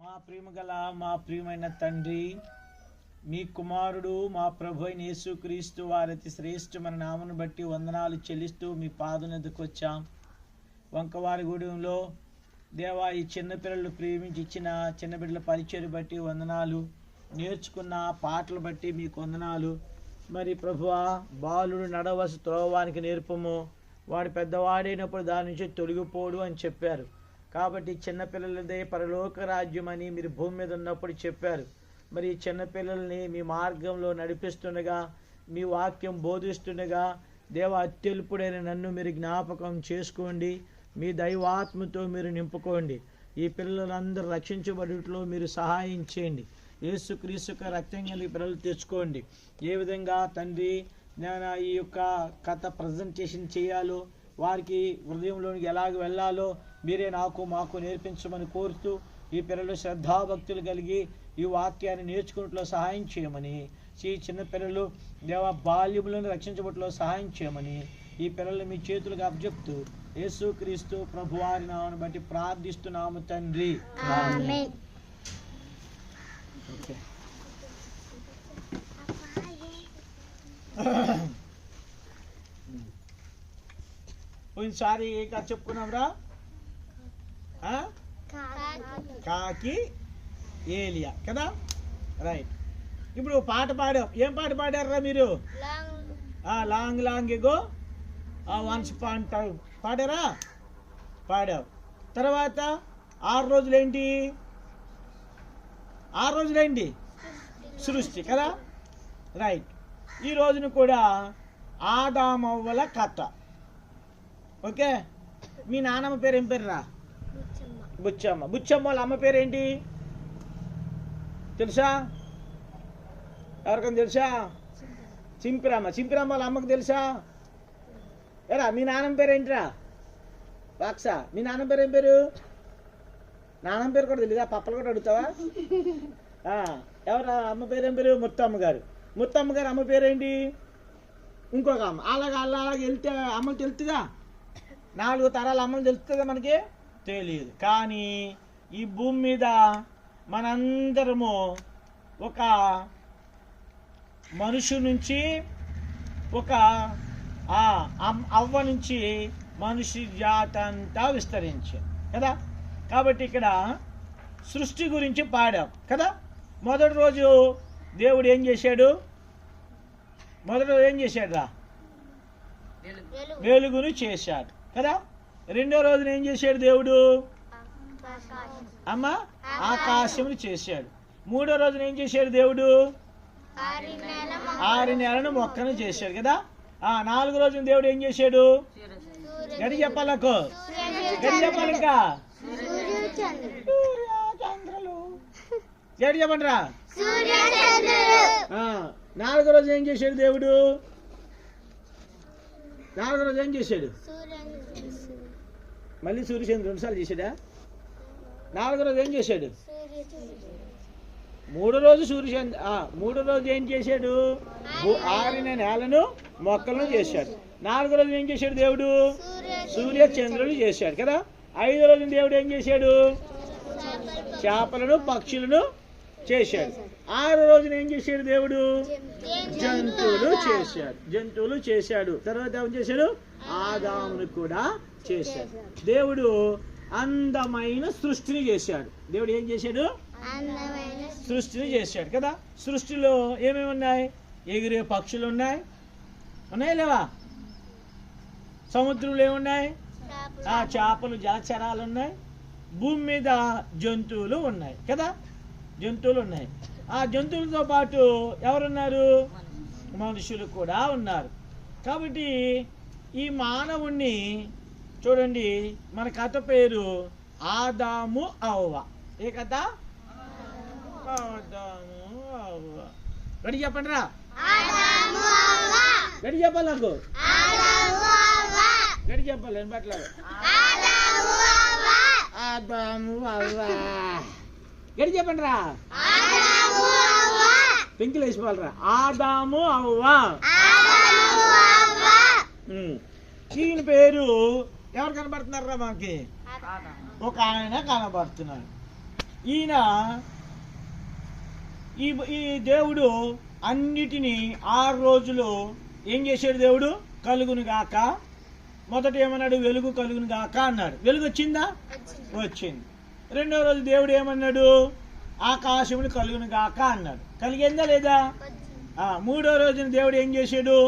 మా ప్రేమగల మా ప్రియమైన తండ్రి, మీ కుమారుడు మా ప్రభు అయిన యేసుక్రీస్తు వారి అతి శ్రేష్టమైన నామను బట్టి వందనాలు చెల్లిస్తూ మీ పాదం ఎదుకు వచ్చాం. వంకవారిగూడెంలో దేవా, ఈ చిన్నపిల్లలు ప్రేమించి ఇచ్చిన చిన్న బిడ్డల పరిచయం బట్టి వందనాలు, నేర్చుకున్న పాటలు బట్టి మీకు వందనాలు. మరి ప్రభువా, బాలుడు నడవలసి త్రోవానికి నేర్పము, వాడు పెద్దవాడైనప్పుడు దాని నుంచి తొలగిపోడు అని చెప్పారు. కాబట్టి చిన్నపిల్లలదే పరలోక రాజ్యం అని మీరు భూమి మీద ఉన్నప్పుడు చెప్పారు. మరి చిన్నపిల్లల్ని మీ మార్గంలో నడిపిస్తుండగా, మీ వాక్యం బోధిస్తుండగా దేవా, అత్యల్పుడైన నన్ను మీరు జ్ఞాపకం చేసుకోండి. మీ దైవాత్మతో మీరు నింపుకోండి. ఈ పిల్లలందరూ రక్షించబడుటలో మీరు సహాయం చేయండి. యేసుక్రీస్తు రక్తం కలిగి పిల్లలు తెచ్చుకోండి. ఏ విధంగా తండ్రి నేను ఈ యొక్క కథ ప్రజెంటేషన్ చేయాలో, వారికి హృదయంలోనికి ఎలాగ వెళ్ళాలో మీరే మాకు నేర్పించమని కోరుతూ, ఈ పిల్లలు శ్రద్ధాభక్తులు కలిగి ఈ వాక్యాన్ని నేర్చుకున్నట్లో సహాయం చేయమని, ఈ చిన్న పిల్లలు దేవ బాల్యములను రక్షించబట్లో సహాయం చేయమని ఈ పిల్లలు మీ చేతులకు అప్పచెప్తూ యేసుక్రీస్తు ప్రభువారి నామమును బట్టి ప్రార్థిస్తున్నాము తండ్రి. ఓకే. పోయినసారి ఏ కథ చెప్పుకున్నాం రా? కాకి ఏలియా కదా, రైట్. ఇప్పుడు పాట పాడాం. ఏం పాట పాడారా మీరు? Long long ago once upon time పాడారా? పాడావు. తర్వాత 6 రోజులేంటి? 6 రోజులేంటి? సృష్టి కదా, రైట్. ఈ రోజున కూడా ఆదామవ్వల కథ. ఓకే. మీ నాన్నమ్మ పేరు ఏం పేరు రా? బుచ్చమ్మ. బుచ్చమ్మ వాళ్ళ అమ్మ పేరేంటి తెలుసా? ఎవరికైనా తెలుసా? చింపిరమ్మ. చింపిరమ్మ వాళ్ళ అమ్మకు తెలుసా? ఎరా మీ నాన్నమ్మ పేరు ఏంటిరా? బాక్సా. మీ నాన్నమ్మ పేరు ఏం పేరు? నాన్నమ్మ పేరు కూడా తెలీదా? పప్పలు కూడా అడుగుతావా? ఎవరా అమ్మ పేరు ఏం పేరు? ముత్తమ్మ గారు. ముత్తమ్మ గారు అమ్మ పేరేంటి? ఇంకొక అమ్మ. అలాగే వెళ్తే అమ్మలు తెలుస్తుందా? 4 తరాల అమ్మలు తెలుస్తుందా? మనకి తెలియదు. కానీ ఈ భూమి మీద మనందరము ఒక మనుషు నుంచి, ఒక అవ్వ నుంచి మనిషి జాతి అంతా విస్తరించాం కదా. కాబట్టి ఇక్కడ సృష్టి గురించి పాడాం కదా. మొదటి రోజు దేవుడు ఏం చేశాడు? మొదటి రోజు ఏం చేశాడు రా? వెలుగును చేశాడు కదా. రెండో రోజున ఏం చేశాడు దేవుడు? అమ్మ ఆకాశమును చేశాడు. మూడో రోజున ఏం చేశాడు దేవుడు? 6 నెలలను మొక్కను చేశాడు కదా. 4వ రోజున దేవుడు ఏం చేశాడు? గడి చెప్పాలకు, గడి చెప్పాలి. ఇంకా చంద్రులు గడి చెప్పండి రా. 4వ రోజు ఏం చేశాడు దేవుడు? 4వ రోజు ఏం చేశాడు? మళ్ళీ సూర్యచంద్రుడు 2 సార్లు చేశాడా? 4వ రోజు ఏం చేశాడు? 3వ రోజు సూర్యచంద్ర 3వ రోజు ఏం చేశాడు? ఆరిన నేలను మొక్కలను చేశాడు. 4వ రోజు ఏం చేశాడు దేవుడు? సూర్యచంద్రులు చేశాడు కదా. 5వ రోజు దేవుడు ఏం చేశాడు? చేపలను పక్షులను చేశాడు. 6వ రోజున ఏం చేశాడు దేవుడు? జంతువులు చేశాడు. తర్వాత ఏం చేశాడు? ఆదామును కూడా చేశాడు. దేవుడు అందమైన సృష్టిని చేశాడు. దేవుడు ఏం చేశాడు? సృష్టిని చేశాడు కదా. సృష్టిలో ఏమేమి ఉన్నాయి? ఎగిరే పక్షులు ఉన్నాయి లేవా? సముద్రంలో ఏమున్నాయి? చేపలు, జలచరాలు ఉన్నాయి. భూమి మీద జంతువులు ఉన్నాయి కదా. జంతువులు ఉన్నాయి. ఆ జంతువులతో పాటు ఎవరున్నారు? మనుషులు కూడా ఉన్నారు. కాబట్టి ఈ మానవుణ్ణి చూడండి, మన కథ పేరు ఆదాము అవ్వ. ఏ కథ? ఆదాము అవ్వ. గడి చెప్పండి రా. గడి చెప్పాలి నాకు. గడి చెప్పాలి నేను పట్లేదు. ఆదాము అవ్వ. గడి చెప్పండి రా. పెంకులు వేసుకోవాలరా. ఆదాము అవ్వ. ఈయన పేరు ఎవరు కనబడుతున్నారా? మనకి ఒక ఆయన కనబడుతున్నాడు. ఈయన ఈ దేవుడు అన్నిటినీ 6 రోజులు ఏం చేశాడు? దేవుడు కలుగును గాక, మొదట ఏమన్నాడు? వెలుగు కలుగును గాక అన్నాడు. వెలుగు వచ్చిందా? వచ్చింది. రెండో రోజు దేవుడు ఏమన్నాడు? ఆకాశమును కలుగును గాక అన్నాడు. కలిగిందా లేదా? మూడో రోజున దేవుడు ఏం చేశాడు?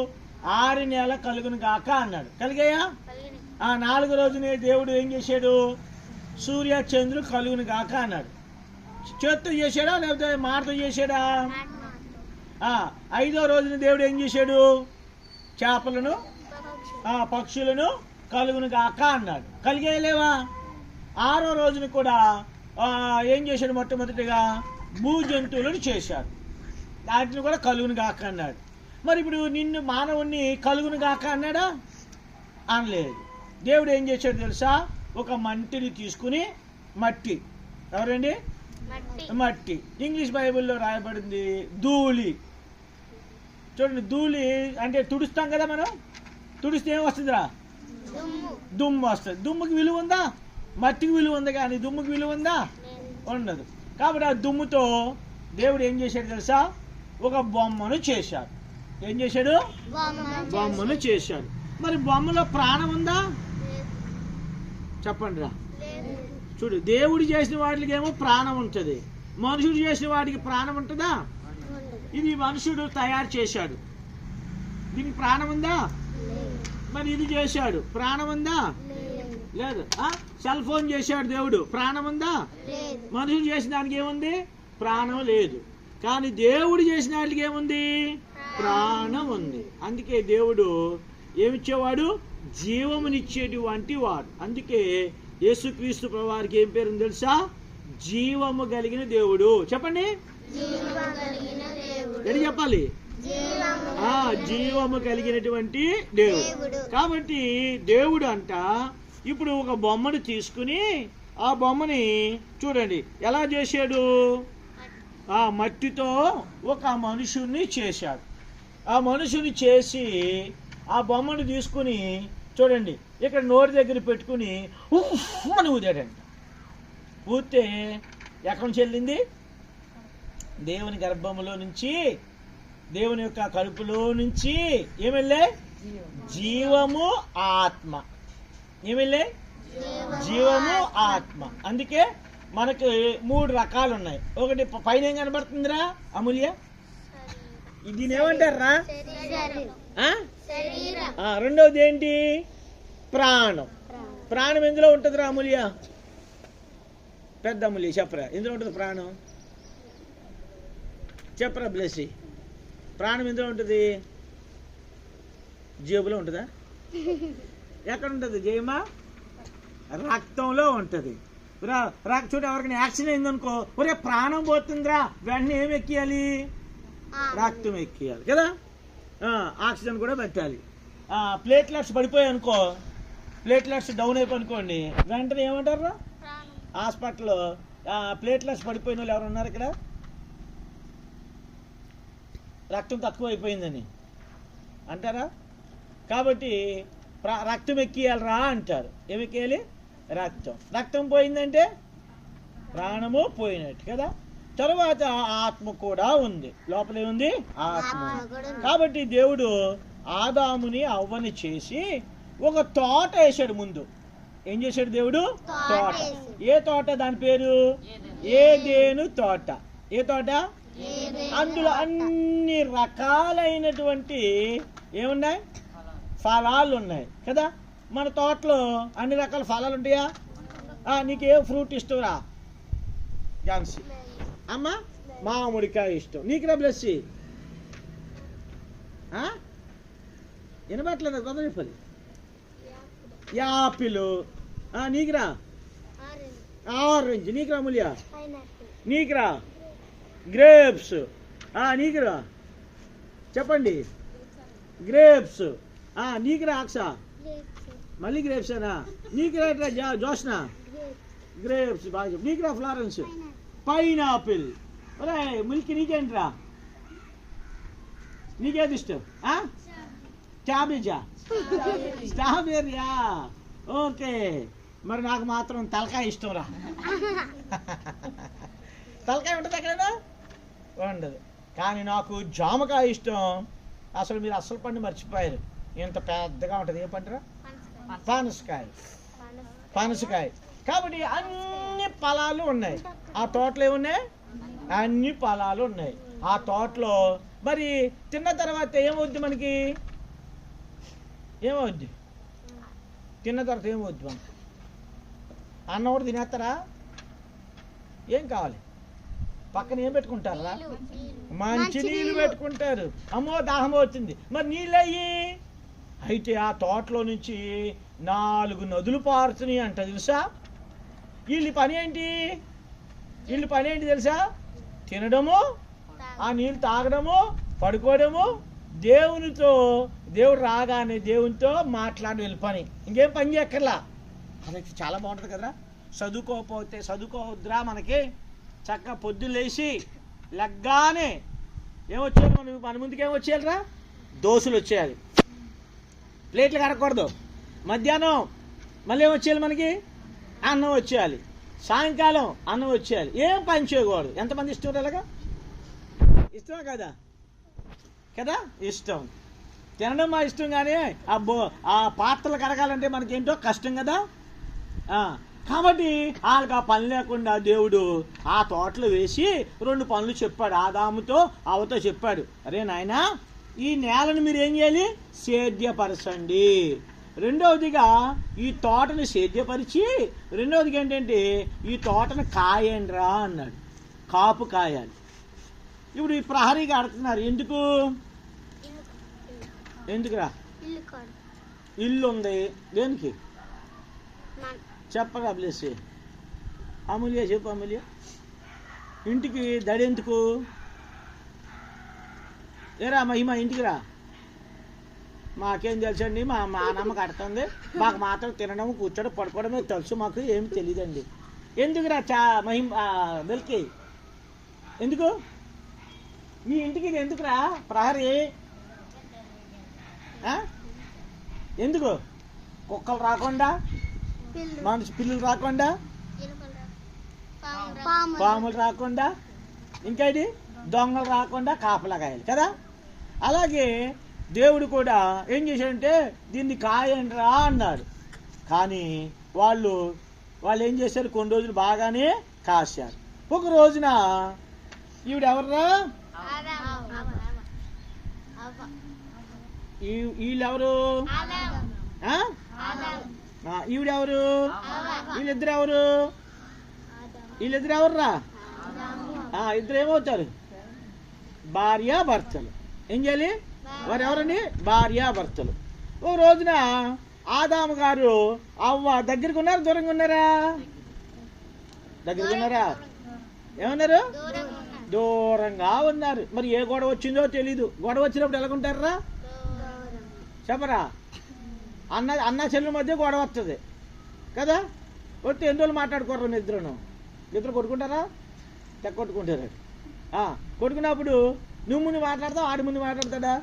6 నెల కలుగును గాక అన్నాడు. కలిగాయా? 4వ రోజునే దేవుడు ఏం చేశాడు? సూర్య చంద్రుడు కలుగును గాక అన్నాడు. చేత్తో చేశాడా లేకపోతే మాటతో చేశాడా? 5వ రోజున దేవుడు ఏం చేశాడు? చేపలను పక్షులను కలుగును గాక అన్నాడు. కలిగేయలేవా? 6వ రోజున కూడా ఏం చేశాడు? మొట్టమొదటిగా భూ జంతువులను చేశాడు. వాటిని కూడా కలుగును గాక అన్నాడు. మరి ఇప్పుడు నిన్ను మానవుణ్ణి కలుగును గాక అన్నాడా? అనలేదు. దేవుడు ఏం చేశాడు తెలుసా? ఒక మంటిని తీసుకుని, మట్టి, ఎవరండి? మట్టి. ఇంగ్లీష్ బైబిల్లో రాయబడింది ధూళి. చూడండి, ధూళి అంటే తుడుస్తాం కదా మనం. తుడిస్తే ఏం వస్తుందిరా? దుమ్ము వస్తుంది. దుమ్ముకి విలువ ఉందా? మట్టికి విలువ ఉంది, కానీ దుమ్ముకి విలువ ఉందా? ఉండదు. కాబట్టి ఆ దుమ్ముతో దేవుడు ఏం చేశాడు తెలుసా? ఒక బొమ్మను చేశాడు. ఏం చేశాడు? బొమ్మను చేశాడు. మరి బొమ్మలో ప్రాణం ఉందా? చెప్పండి రా. చూడు, దేవుడు చేసిన వాటికి ఏమో ప్రాణం ఉంటుంది, మనుషుడు చేసిన వాటికి ప్రాణం ఉంటుందా? ఇది మనుషుడు తయారు చేశాడు, దీనికి ప్రాణం ఉందా? మరి ఇది చేశాడు, ప్రాణం ఉందా? లేదు. సెల్ ఫోన్ చేశాడు దేవుడు, ప్రాణం ఉందా? మనుషుడు చేసిన దానికి ఏముంది? ప్రాణం లేదు. కానీ దేవుడు చేసిన వాటికి ఏముంది? ప్రాణం ఉంది. అందుకే దేవుడు ఏమిచ్చేవాడు? జీవమునిచ్చేటువంటి వాడు. అందుకే యేసుక్రీస్తు ప్రభువారికి ఏం పేరు తెలుసా? జీవము కలిగిన దేవుడు. చెప్పండి, ఎడి చెప్పాలి? జీవము కలిగినటువంటి దేవుడు. కాబట్టి దేవుడు అంట ఇప్పుడు ఒక బొమ్మను తీసుకుని, ఆ బొమ్మని చూడండి ఎలా చేశాడు? మట్టితో ఒక మనుషుణ్ణి చేశాడు. ఆ మనుషుని చేసి ఆ బొమ్మను తీసుకుని చూడండి, ఇక్కడ నోరు దగ్గర పెట్టుకుని అని ఊదాడంట. ఊతే ఎక్కడి నుంచి వెళ్ళింది? దేవుని గర్భములో నుంచి, దేవుని యొక్క కడుపులో నుంచి ఏమెళ్ళే? జీవము ఆత్మ. ఏమెళ్ళే? జీవము ఆత్మ. అందుకే మనకు 3 రకాలు ఉన్నాయి. ఒకటి పైన ఏం కనబడుతుందిరా అమూల్య? దీని ఏమంటారా? రెండవది ఏంటి? ప్రాణం. ప్రాణం ఎందులో ఉంటుందిరా అమూల్య? పెద్ద అమూల్య చెప్పరా, ఎందులో ఉంటుంది ప్రాణం? చెప్పరా బ్లెస్సి, ప్రాణం ఎందులో ఉంటుంది? జేబులో ఉంటుందా? ఎక్కడ ఉంటుంది జయమా? రక్తంలో ఉంటుంది. చూడ ఎవరికైనా యాక్సిడెంట్ అయిందనుకో, ఒరే ప్రాణం పోతుందిరా, వెంటనే ఏం ఎక్కియాలి? రక్తం ఎక్కియాలి కదా. ఆక్సిజన్ కూడా పెట్టాలి. ప్లేట్లెట్స్ పడిపోయాయి అనుకో, ప్లేట్లెట్స్ డౌన్ అయిపోయి అనుకోండి, వెంటనే ఏమంటారు? హాస్పిటల్లో ప్లేట్లెట్స్ పడిపోయిన వాళ్ళు ఎవరు ఉన్నారు ఇక్కడ? రక్తం తక్కువ అయిపోయిందని అంటారా? కాబట్టి రక్తం ఎక్కియాలరా అంటారు. ఏమి ఎక్కియాలి? రక్తం. రక్తం పోయిందంటే ప్రాణము పోయినట్టు కదా. తరువాత ఆత్మ కూడా ఉంది. లోపలే ఉంది ఆత్మ. కాబట్టి దేవుడు ఆదాముని అవ్వని చేసి ఒక తోట వేసాడు ముందు. ఏం చేశాడు దేవుడు? తోట. ఏ తోట? దాని పేరు ఏదెను తోట. ఏ తోట? అందులో అన్ని రకాలైనటువంటి ఏమున్నాయి? ఫలాలు ఉన్నాయి కదా. మన తోటలో అన్ని రకాల ఫలాలు ఉంటాయా? నీకే ఫ్రూట్ ఇష్టంరా ఝాన్సీ? అమ్మ మామిడికాయ ఇష్టం. నీకురా బ్లెస్సి? వినబట్లేదు గొడవపల్లి. యాపిల్. నీకురా? ఆరెంజ్. నీకురా అమూల్య? నీకురా? గ్రేప్స్. నీకురా? చెప్పండి. గ్రేప్స్. నీకురా అక్సా? మళ్ళీ గ్రేప్సేనా? నీకురా జోష్న? గ్రేప్స్ బాగా చెప్పు. నీకురా ఫ్లారెన్స్? పైనాపిల్. ఒరే మిల్క్ నీకేంట్రా? నీకేది ఇష్టం? క్యాబేజా? స్ట్రాబెర్రీయా? ఓకే. మరి నాకు మాత్రం తలకాయ ఇష్టం రా. తలకాయ ఉంటుంది ఎక్కడైనా? ఉండదు. కానీ నాకు జామకాయ ఇష్టం. అసలు మీరు అసలు పండు మర్చిపోయారు. ఇంత పెద్దగా ఉంటుంది. ఏ పండురా? పనసకాయ. పనసకాయ. కాబట్టి అన్ని ఫలాలు ఉన్నాయి ఆ తోటలో. ఏమున్నాయి? అన్ని ఫలాలు ఉన్నాయి ఆ తోటలో. మరి తిన్న తర్వాత ఏమవుద్ది మనకి? ఏమవుద్ది? తిన్న తర్వాత ఏమవుద్ది మనకి? అన్నం కూడా తినేస్తారా? ఏం కావాలి? పక్కన ఏం పెట్టుకుంటారా? మంచి నీళ్ళు పెట్టుకుంటారు. అమ్మో దాహం వచ్చింది, మరి నీళ్ళు అయ్యి. అయితే ఆ తోటలో నుంచి 4 నదులు పారుతున్నాయి అంట. తెలుసా? వీళ్ళ పని ఏంటి తెలుసా? తినడము, ఆ నీళ్ళు తాగడము, పడుకోవడము, దేవుడు రాగానే దేవునితో మాట్లాడి వెళ్ళి పని. ఇంకేం పని చేయక్కర్లా. అదైతే చాలా బాగుంటుంది కదరా. చదువుకోవద్దురా మనకి. చక్కగా పొద్దున్న లేచి లెగ్గానే ఏమొచ్చేయాలి? మన ముందుకు ఏమొచ్చేయాలిరా? దోశలు వచ్చేయాలి. ప్లేట్లు కడగకూడదు. మధ్యాహ్నం మళ్ళీ ఏమొచ్చేయాలి మనకి? అన్నం వచ్చేయాలి. సాయంకాలం అన్నం వచ్చేయాలి. ఏం పని చేయకూడదు. ఎంతమంది ఇష్టం? అలాగా ఇష్టం కదా? ఇష్టం. తినడం మా ఇష్టం. కానీ ఆ పాత్రలు కడగాలంటే మనకేంటో కష్టం కదా. కాబట్టి వాళ్ళకి ఆ పని లేకుండా దేవుడు ఆ తోటలో వేసి 2 పనులు చెప్పాడు. ఆదాముతో అవ్వతో చెప్పాడు, అరే నాయనా, ఈ నేలను మీరు ఏం చేయాలి? సేద్యపరచండి. రెండవదిగా ఈ తోటని సేద్యపరిచి, రెండవదిగా ఏంటంటే ఈ తోటను కాయండిరా అన్నాడు. కాపు కాయాలి. ఇప్పుడు ఈ ప్రహరీగా ఆడుతున్నారు. ఎందుకురా? ఇల్లు ఉంది. దేనికి చెప్పగా ప్లేస్? అమూల్య చెప్పు. అమూల్య, ఇంటికి దడి ఎందుకు? ఏరా మహిమ, ఇంటికి రా. మాకేం తెలుసండి, మా నాన్న కడుతుంది. మాకు మాత్రం తినడం, కూర్చోడం, పడుకోవడమే తెలుసు. మాకు ఏం తెలియదండి. ఎందుకురా మహిమ వెల్కి? ఎందుకు మీ ఇంటికి ఇది? ఎందుకురా ప్రహరీ? ఎందుకు? కుక్కలు రాకుండా, పిల్లులు రాకుండా, పాములు రాకుండా, ఇంకా ఇది దొంగలు రాకుండా కాపలా కాయాలి కదా. అలాగే దేవుడు కూడా ఏం చేశాడంటే దీన్ని కాయండిరా అన్నాడు. కానీ వాళ్ళు ఏం చేశారు? కొన్ని రోజులు బాగానే కాశారు. ఒక రోజున ఈవిడెవర్రా? వీళ్ళెవరు? ఈవిడెవరు? వీళ్ళిద్దరు ఎవర్రా? ఇద్దరు ఏమవుతారు? భార్యాభర్తలు. ఏం చేయాలి? వారు ఎవరండి? భార్యాభర్తలు. ఓ రోజున ఆదాము గారు అవ్వ దగ్గరికి ఉన్నారు, దూరంగా ఉన్నారా? దగ్గరికి ఉన్నారా? ఏమన్నారు? దూరంగా ఉన్నారు. మరి ఏ గొడవ వచ్చిందో తెలీదు. గొడవ వచ్చినప్పుడు ఎలాగుంటారా? చెప్పరా? అన్న చెల్లెల మధ్య గొడవ వస్తుంది కదా. వస్తే ఎన్ని రోజులు మాట్లాడుకోరు నిద్ర కొట్టుకుంటారా? కొట్టుకుంటారు. కొట్టుకున్నప్పుడు నువ్వు ముందు మాట్లాడతావు, ఆడి ముందు మాట్లాడతాడా?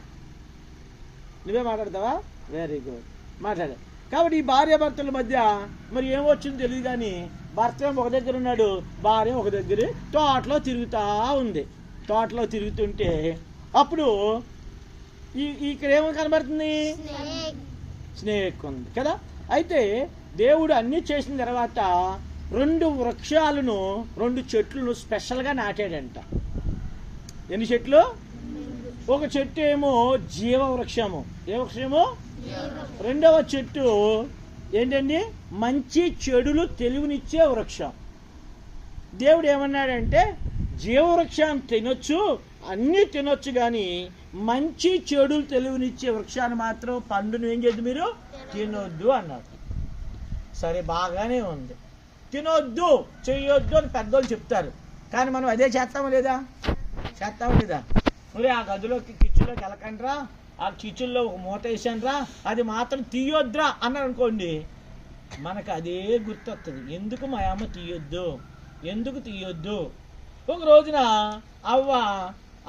నువ్వే మాట్లాడతావా? వెరీ గుడ్, మాట్లాడు. కాబట్టి ఈ భార్యాభర్తల మధ్య మరి ఏమొచ్చిందో తెలియదు. కానీ భర్త ఒక దగ్గర ఉన్నాడు, భార్య ఒక దగ్గర తోటలో తిరుగుతూ ఉంది. తోటలో తిరుగుతుంటే అప్పుడు ఇక్కడ ఏమో కనబడుతుంది? స్నేక్ ఉంది కదా. అయితే దేవుడు అన్ని చేసిన తర్వాత 2 వృక్షాలను, 2 చెట్లను స్పెషల్గా నాటాడంట. ఎన్ని చెట్లు? ఒక చెట్టు ఏమో జీవవృక్షము. ఏ వృక్షము? రెండవ చెట్టు ఏంటండి? మంచి చెడులు తెలివినిచ్చే వృక్షం. దేవుడు ఏమన్నాడంటే జీవవృక్షాన్ని తినొచ్చు, అన్నీ తినొచ్చు, కానీ మంచి చెడులు తెలివినిచ్చే వృక్షాన్ని మాత్రం పండును ఏం చేయద్దు, మీరు తినొద్దు అన్నాడు. సరే, బాగానే ఉంది. తినొద్దు, చెయ్యొద్దు అని పెద్దోళ్ళు చెప్తారు. కానీ మనం అదే చేస్తామా లేదా? మరి ఆ గదిలోకి కిచ్చులోకి వెళ్ళకండ్రా, ఆ కిచ్చుల్లో ఒక మూత వేసానురా, అది మాత్రం తీయొద్దురా అన్నారు అనుకోండి, మనకు అదే గుర్తొస్తుంది. ఎందుకు మా అమ్మ ఎందుకు తీయొద్దు? ఒక రోజున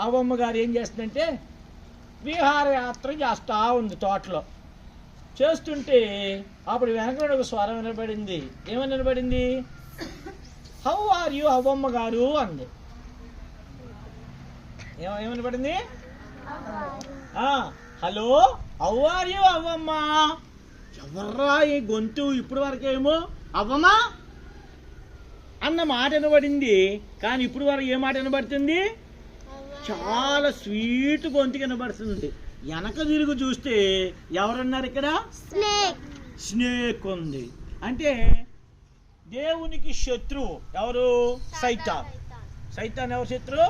అవ్వమ్మ గారు ఏం చేస్తుందంటే విహారయాత్ర చేస్తూ ఉంది తోటలో. చేస్తుంటే అప్పుడు వెనక ఒక స్వరం వినబడింది. ఏమని వినబడింది? హౌ ఆర్ యూ అవ్వమ్మ గారు అంది. ఏమని పడింది? హలో హౌ ఆర్ యు అవ్వమ్మా. ఎవర్రా ఈ గొంతు ఇప్పుడు వరకేమో అవ్వమ్మా అన్న మాట వినబడింది, కానీ ఇప్పుడు వరకు ఏ మాట వినబడుతుంది? చాలా స్వీట్ గొంతు వినబడుతుంది. వెనక తిరిగి చూస్తే ఎవరున్నారు ఇక్కడ? స్నేక్ ఉంది. అంటే దేవునికి శత్రువు ఎవరు? సైతాన్. సైతాన్ ఎవరు శత్రువు?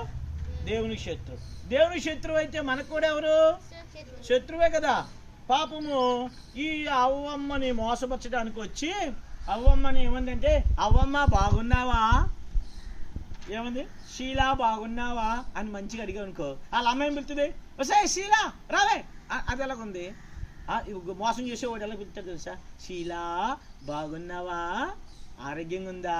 దేవునికి శత్రువు. దేవునికి శత్రువు అయితే మనకు కూడా ఎవరు? శత్రువే కదా. పాపము ఈ అవ్వమ్మని మోసపరచడానికి వచ్చి అవ్వమ్మని ఏమందంటే, అవ్వమ్మ బాగున్నావా, ఏమంది, షీలా బాగున్నావా అని మంచిగా అడిగావు అనుకో, వాళ్ళ అమ్మాయిని పిలుతుంది, వస్తే షీలా రావే. అది ఎలాగుంది? మోసం చేసేవాడు ఎలా పిలుస్తాడు తెలుసా? షీలా బాగున్నావా, ఆరోగ్యంగా ఉందా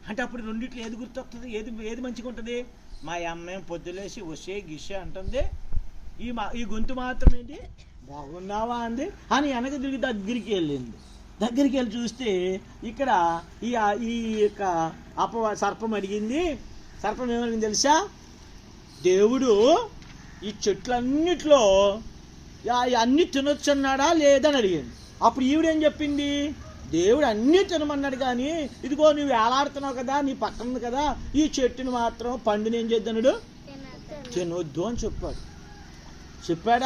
అంటే అప్పుడు రెండిట్లో ఏది గుర్తొస్తుంది? ఏది మంచిగా ఉంటుంది? మా అమ్మాయి పొద్దులేసి వసే గిసే అంటుంది, ఈ గొంతు మాత్రం ఏంటి బాగున్నావా అంది అని వెనక తిరిగి దగ్గరికి వెళ్ళింది. దగ్గరికి వెళ్ళి చూస్తే ఇక్కడ ఈ యొక్క సర్పం అడిగింది. సర్పం ఏమడిగింది తెలుసా? దేవుడు ఈ చెట్లన్నిట్లో అన్నీ తినొచ్చు అన్నాడా లేదని అడిగింది. అప్పుడు ఈవిడేం చెప్పింది? దేవుడు అన్నీ తినమన్నాడు, కానీ ఇదిగో నువ్వు వేలాడుతున్నావు కదా, నీ పక్కన ఉంది కదా, ఈ చెట్టుని మాత్రం పండుని ఏం చేద్దనుడు తినొద్దు అని చెప్పాడు.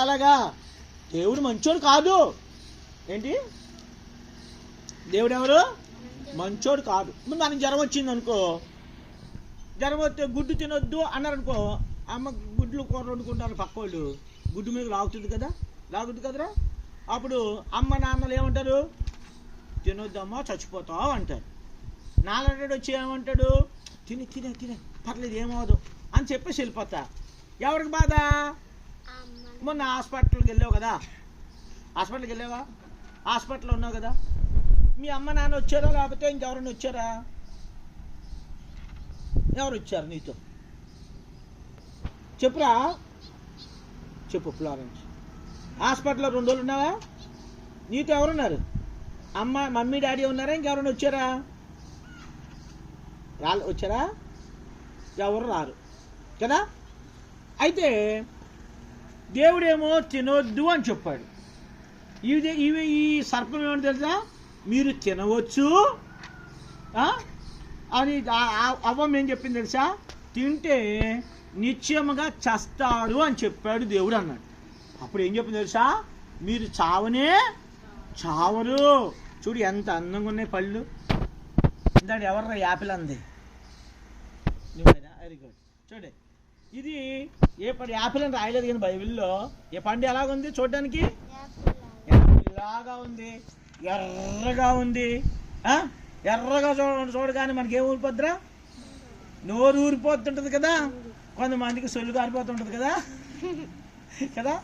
అలాగా దేవుడు మంచోడు కాదు. ఏంటి? దేవుడు ఎవరు? మంచోడు కాదు. మనకి జ్వరం వచ్చింది అనుకో, జ్వరం వస్తే గుడ్డు తినొద్దు అన్నారనుకో, అమ్మ గుడ్లు కూర వండుకుంటారు పక్క వాళ్ళు, గుడ్డు మీద లాగుతుంది కదరా. అప్పుడు అమ్మ నాన్నలు ఏమంటారు? తినొద్దమ్మా చచ్చిపోతావు అంటారు. నాలుగు వచ్చి ఏమంటాడు? తినే పర్లేదు ఏమవదు అని చెప్పేసి వెళ్ళిపోతా. ఎవరికి బాధ? మొన్న హాస్పిటల్కి వెళ్ళావు కదా, హాస్పిటల్కి వెళ్ళావా? హాస్పిటల్లో ఉన్నావు కదా, మీ అమ్మ నాన్న వచ్చారా లేకపోతే ఇంకెవరైనా వచ్చారా? ఎవరు వచ్చారు నీతో? చెప్పురా, చెప్పు ఫ్లారెన్స్. హాస్పిటల్లో 2 రోజులు ఉన్నావా? నీతో ఎవరున్నారు? మమ్మీ డాడీ ఉన్నారా? ఇంకెవరైనా వచ్చారా? వచ్చారా? ఎవరు రారు కదా. అయితే దేవుడేమో తినొద్దు అని చెప్పాడు. ఈ సర్పం ఏమని తెలుసా? మీరు తినవచ్చు అని. అవ్వం ఏం చెప్పింది తెలుసా? తింటే నిశ్చయముగా చస్తాడు అని చెప్పాడు దేవుడు అన్నాడు. అప్పుడు ఏం చెప్పింది తెలుసా? మీరు చావరు. చూడు ఎంత అందంగా ఉన్నాయి పళ్ళు. ఇందాడు ఎవర్రా యాపిల్ అంది? Very good. చూడండి, ఇది ఏ పండు? యాపిల్ అని రాయలేదు కానీ బైబిల్లో. ఏ పండు ఎలాగుంది చూడడానికి? ఇలాగా ఉంది, ఎర్రగా ఉంది. ఎర్రగా చూడగానే మనకి ఏం ఊరిపోద్దురా? నోరు ఊరిపోతుంటుంది కదా. కొంతమందికి సొల్లు గారిపోతుంటుంది కదా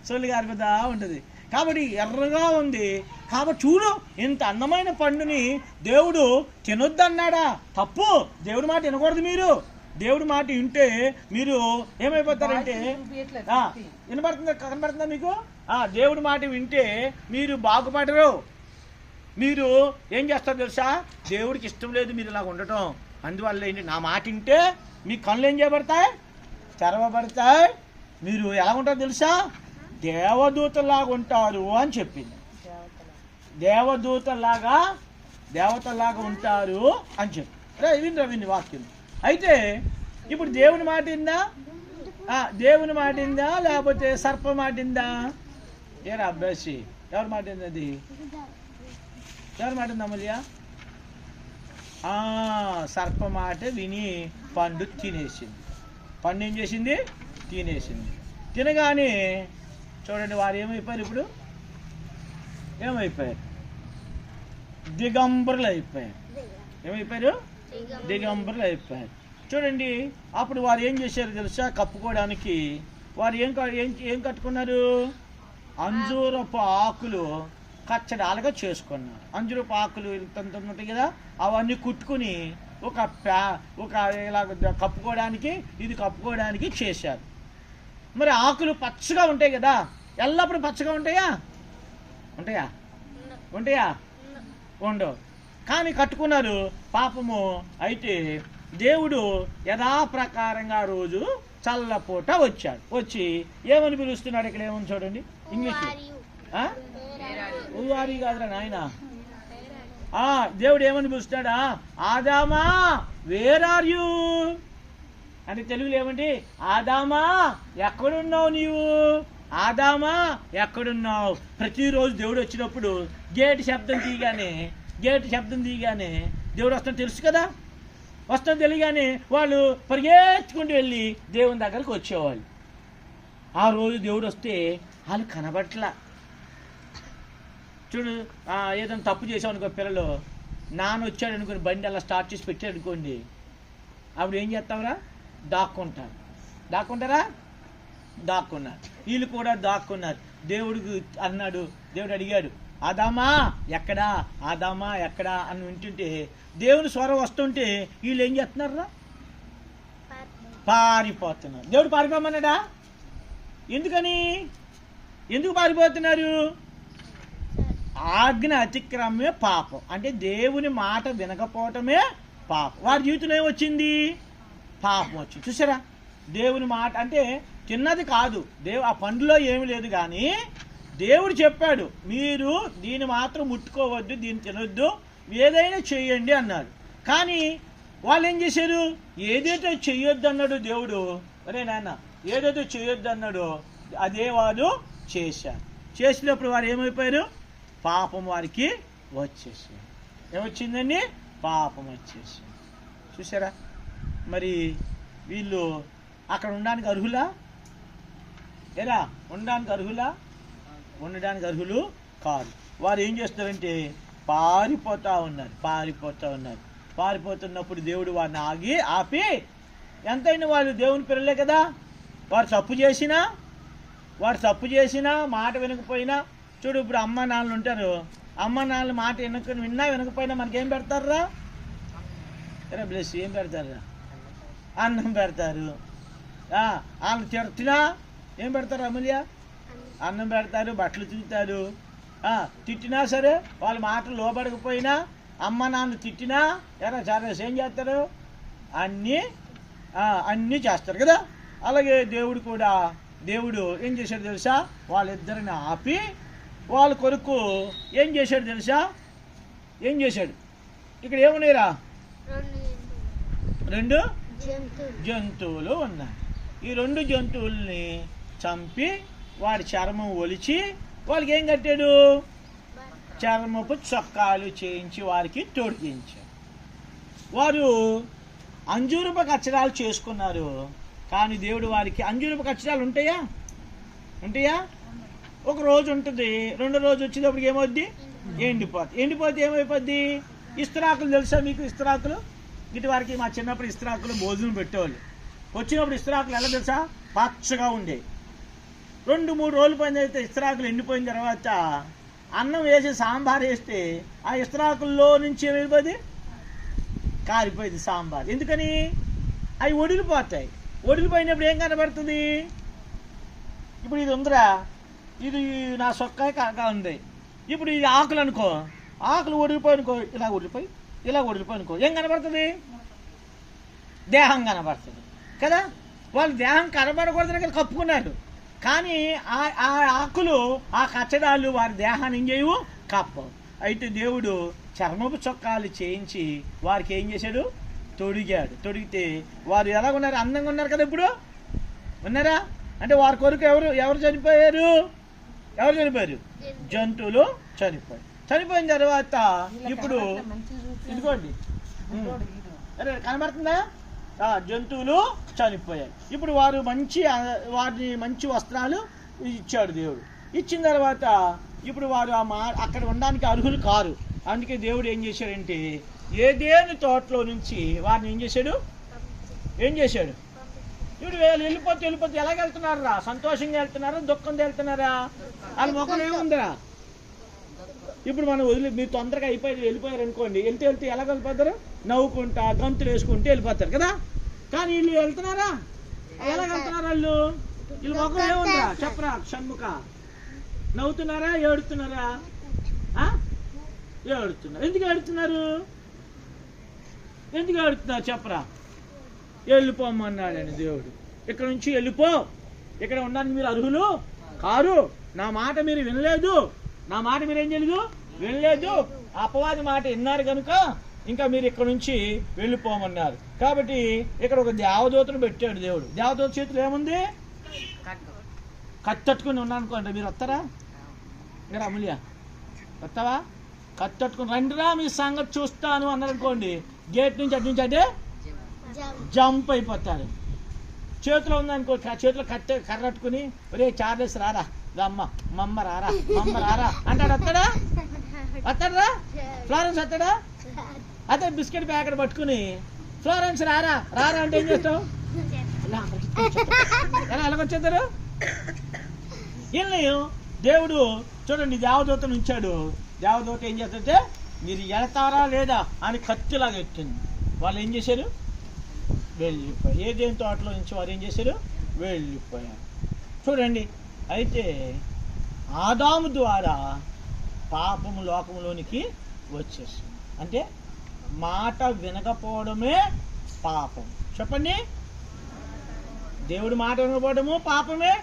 సొల్లు గారిపోతా ఉంటుంది. కాబట్టి ఎర్రగా ఉంది. కాబట్టి చూడు, ఇంత అందమైన పండుని దేవుడు తినొద్దన్నాడా? తప్పు. దేవుడి మాట వినకూడదు. మీరు దేవుడి మాట వింటే మీరు ఏమైపోతారంటే, కనబడుతుందా మీకు? దేవుడి మాట వింటే మీరు బాగుపడరు. మీరు ఏం చేస్తారు తెలుసా? దేవుడికి ఇష్టం లేదు మీరు ఇలా ఉండటం. అందువల్ల ఏంటి, నా మాట వింటే మీ కళ్ళు ఏం చేయబడతాయి? తెరవబడతాయి. మీరు ఎలా ఉంటారో తెలుసా? దేవదూతలాగా ఉంటారు అని చెప్పింది. దేవతలాగా ఉంటారు అని చెప్పి విని వాక్యం. అయితే ఇప్పుడు దేవుని మాట విందా? దేవుని మాట విందా లేకపోతే సర్ప మాట విందా? ఏరా అబ్బాసి, ఎవరి మాట వింది? అది ఎవరి మాట ఉంది అమూల్య? సర్ప మాట విని పండు తినేసింది. పండు ఏం చేసింది? తినేసింది. తినగానే చూడండి వారు ఏమైపోయారు? ఇప్పుడు ఏమైపోయారు? దిగంబరులు అయిపోయారు. దిగంబరులు అయిపోయారు. చూడండి, అప్పుడు వారు ఏం చేశారు తెలుసా? కప్పుకోవడానికి వారు ఏం కట్టుకున్నారు? అంజూరపు ఆకులు కచ్చడాలుగా చేసుకున్నారు. అంజూరపు ఆకులు ఇంత ఉంటాయి కదా, అవన్నీ కుట్టుకుని ఇలా కప్పుకోవడానికి చేశారు. మరి ఆకులు పచ్చగా ఉంటాయి కదా, ఎల్లప్పుడూ పచ్చగా ఉంటాయా? ఉండవు. కానీ కట్టుకున్నారు పాపము. అయితే దేవుడు యథాప్రకారంగా రోజు చల్లపూట వచ్చాడు. వచ్చి ఏమని పిలుస్తున్నాడు? ఇక్కడ ఏమని చూడండి ఇంగ్లీష్లో. ఊవారి కాదురా నాయన. దేవుడు ఏమని పిలుస్తాడా? ఆదామా వేర్ ఆర్ యూ అంటే తెలుగులో ఏమంటే, ఆదామా ఎక్కడున్నావు నీవు, ఆదామా ఎక్కడున్నావు. ప్రతిరోజు దేవుడు వచ్చినప్పుడు గేటు శబ్దం తీయగానే దేవుడు వస్తాను తెలుసు కదా, వస్తాను తెలియగానే వాళ్ళు పరిగెత్తుకుంటూ వెళ్ళి దేవుని దగ్గరకు వచ్చేవాళ్ళు. ఆ రోజు దేవుడు వస్తే వాళ్ళు కనబట్లా. చూడు, ఏదైనా తప్పు చేసామనుకో, పిల్లలు నాన్న వచ్చాడు అనుకుని బండి అలా స్టార్ట్ చేసి పెట్టాడు అనుకోండి, అప్పుడు ఏం చేస్తావురా? దాక్కుంటారా? దాక్కున్నారు. వీళ్ళు కూడా దాక్కున్నారు. దేవుడికి అన్నాడు, దేవుడు అడిగాడు, ఆదామా ఎక్కడా, ఆదామా ఎక్కడా అని వింటుంటే, దేవుని స్వరం వస్తుంటే వీళ్ళు ఏం చేస్తున్నారా? పారిపోతున్నారు. దేవుడు పారిపోమన్నాడా? ఎందుకు పారిపోతున్నారు? ఆజ్ఞ అతిక్రమమే పాపం. అంటే దేవుని మాట వినకపోవటమే పాపం. వాడి జీవితంలో ఏమొచ్చింది? పాపం వచ్చింది. చూసారా, దేవుని మాట అంటే తిన్నది కాదు, ఆ పండులో ఏమి లేదు, కానీ దేవుడు చెప్పాడు మీరు దీన్ని మాత్రం ముట్టుకోవద్దు, దీన్ని తినొద్దు, ఏదైనా చెయ్యండి అన్నాడు. కానీ వాళ్ళు ఏం చేశారు? ఏదైతే చెయ్యొద్దు అన్నాడు దేవుడు, అరే నాన్న ఏదైతే చెయ్యొద్దు అన్నాడో అదే వాడు చేశారు. చేసినప్పుడు వారు ఏమైపోయారు? పాపం వారికి వచ్చేసారు. ఏమొచ్చిందండి? పాపం వచ్చేసింది. చూసారా, మరి వీళ్ళు అక్కడ ఉండడానికి అర్హులా? ఉండడానికి అర్హులు కాదు. వారు ఏం చేస్తారంటే పారిపోతూ ఉన్నారు. పారిపోతున్నప్పుడు దేవుడు వారిని ఆపి, ఎంతైనా వాళ్ళు దేవుని పిల్లలే కదా, వారు తప్పు చేసినా మాట వినకపోయినా, చూడు ఇప్పుడు అమ్మ నాన్నలు ఉంటారు, అమ్మ నాన్నలు మాట వినకపోయినా మనకేం పెడతారా? బ్లెస్ ఏం పెడతారా? అన్నం పెడతారు. వాళ్ళని తిడుతున్నా ఏం పెడతారు అమూల్య? అన్నం పెడతారు, బట్టలు తింటారు. తిట్టినా సరే వాళ్ళ మాటలు లోబడకపోయినా, అమ్మ నాన్న తిట్టినా చాలా ఏం చేస్తారు? అన్నీ చేస్తారు కదా. అలాగే దేవుడు ఏం చేశాడు తెలుసా? వాళ్ళిద్దరిని ఆపి వాళ్ళ కొరకు ఏం చేశాడు తెలుసా? ఇక్కడ ఏమున్నాయిరా? 2 జంతువులు ఉన్నాయి. ఈ 2 జంతువుల్ని చంపి వాడి చర్మం ఒలిచి వాళ్ళకి ఏం కట్టాడు? చర్మపు చొక్కాలు చేయించి వారికి తొడిగించాడు. వారు అంజూరపు కచ్చడాలు చేసుకున్నారు. కానీ దేవుడు వారికి అంజూరపు కచ్చడాలు ఉంటాయా? ఒక రోజు ఉంటుంది, 2వ రోజు వచ్చేటప్పటికి ఏమవుద్ది? ఎండిపోతే ఏమైపోద్ది? ఇస్తరాకులు తెలుసా మీకు? ఇస్తరాకులు ఇటు వారికి మా చిన్నప్పుడు ఇస్తరాకులు భోజనం పెట్టేవాళ్ళు. వచ్చినప్పుడు ఇస్తరాకులు ఎలా తెలుసా? పచ్చగా ఉండేవి. 2-3 రోజుల పైన అయితే ఇస్తరాకులు ఎండిపోయిన తర్వాత అన్నం వేసి సాంబార్ వేస్తే ఆ ఇస్తరాకుల్లో నుంచి ఏమైపోయింది? కారిపోయింది సాంబార్. ఎందుకని? అవి ఒడిలిపోతాయి. ఒడిలిపోయినప్పుడు ఏం కనబడుతుంది? ఇప్పుడు ఇది ఉందిరా, ఇది నా సొక్కాయ కాగా ఉంది. ఇప్పుడు ఇది ఆకులు అనుకో, ఆకులు ఒడిలిపోయినుకో, ఇలా ఒడిలిపోయినుకో, ఏం కనబడుతుంది? దేహం కనబడుతుంది కదా. వాళ్ళు దేహం కనబడకూడదని కదా కప్పుకున్నారు. కానీ ఆ ఆకులు, ఆ కచ్చడాలు వారి దేహాన్ని ఏం చేయవు? కప్పవు. అయితే దేవుడు చర్మపు చొక్కాలు చేయించి వారికి ఏం చేశాడు? తొడిగాడు. తొడిగితే వారు ఎలాగున్నారు? అందంగా ఉన్నారు కదా. ఇప్పుడు ఉన్నారా? అంటే వారి కొరకు ఎవరు చనిపోయారు? జంతువులు చనిపోయిన తర్వాత ఇప్పుడు ఇదిగోండి, కనబడుతుందా? జంతువులు చనిపోయాయి. ఇప్పుడు వారిని మంచి వస్త్రాలు ఇచ్చాడు దేవుడు. ఇచ్చిన తర్వాత ఇప్పుడు వారు అక్కడ ఉండడానికి అర్హులు కారు. అందుకే దేవుడు ఏం చేశాడంటే ఏదేని తోటలో నుంచి వారిని ఏం చేశాడు? ఇప్పుడు వెళ్ళిపోతే ఎలాగ వెళ్తున్నారా? సంతోషంగా వెళ్తున్నారా? దుఃఖంతో వెళ్తున్నారా? వాళ్ళ ముఖం ఏముందిరా? ఇప్పుడు మనం మీరు తొందరగా వెళ్ళిపోయారు అనుకోండి, వెళ్తే ఎలా వెళ్ళిపోతారు? నవ్వుకుంటా, గంతులు వేసుకుంటూ వెళ్ళిపోతారు కదా. కానీ వీళ్ళు వెళ్తున్నారా? ఎలా వెళ్తున్నారు? వీళ్ళు ముఖం ఏముందిరా? చెప్పరా షణ్ముఖ. నవ్వుతున్నారా? ఏడుతున్నారా? ఏడుతున్నారు. ఎందుకు ఏడుతున్నారు చెప్పరా? వెళ్ళిపోమన్నాడని దేవుడు. ఇక్కడ నుంచి వెళ్ళిపో, ఇక్కడ ఉండడానికి మీరు అర్హులు కారు, నా మాట మీరు వినలేదు, నా మాట మీరు ఏం చేయలేదు, వినలేదు, అపవాది మాట విన్నారు కనుక ఇంకా మీరు ఇక్కడ నుంచి వెళ్ళిపోమన్నారు. కాబట్టి ఇక్కడ ఒక దేవదూతను పెట్టాడు దేవుడు. దేవదూత చేతులు ఏముంది, కత్తట్టుకుని ఉన్నానుకోండి. మీరు వస్తారా? మీరు అమూల్య వస్తావా? కత్తట్టుకుని రండిరా మీ సంగతి చూస్తాను అన్నారనుకోండి, గేట్ నుంచి అటు నుంచి అంటే జంప్ అయిపోతారు. చేతిలో ఉందనుకో, చేతిలో కర్రట్టుకుని ఒరే చార్లెస్ రారా, మమ్మ రారా, మమ్మ రారా అంటాడు. వస్తాడా? వస్తాడరా? ఫ్లారెన్స్ వస్తాడా? అదే బిస్కెట్ ప్యాకెట్ పట్టుకుని ఫ్లోరెన్స్ రారా రారా అంటే ఏం చేస్తావు? ఎలాగొచ్చేద్దరు వీళ్ళని దేవుడు చూడండి దేవదూతను ఉంచాడు. దేవదూత ఏం చేస్తుంటే మీరు వెళ్తారా లేదా అని కత్తిలాగా ఎత్తింది. వాళ్ళు ఏం చేశారు? వెళ్ళిపోయారు. ఏదేం తోటలో నుంచి వారు ఏం చేశారు? వెళ్ళిపోయారు. చూడండి, అయితే ఆదాము ద్వారా పాపము లోకములోనికి వచ్చేసింది. అంటే మాట వినకపోవడమే పాపం. చెప్పండి, దేవుడి మాట వినకపోవడము పాపమే,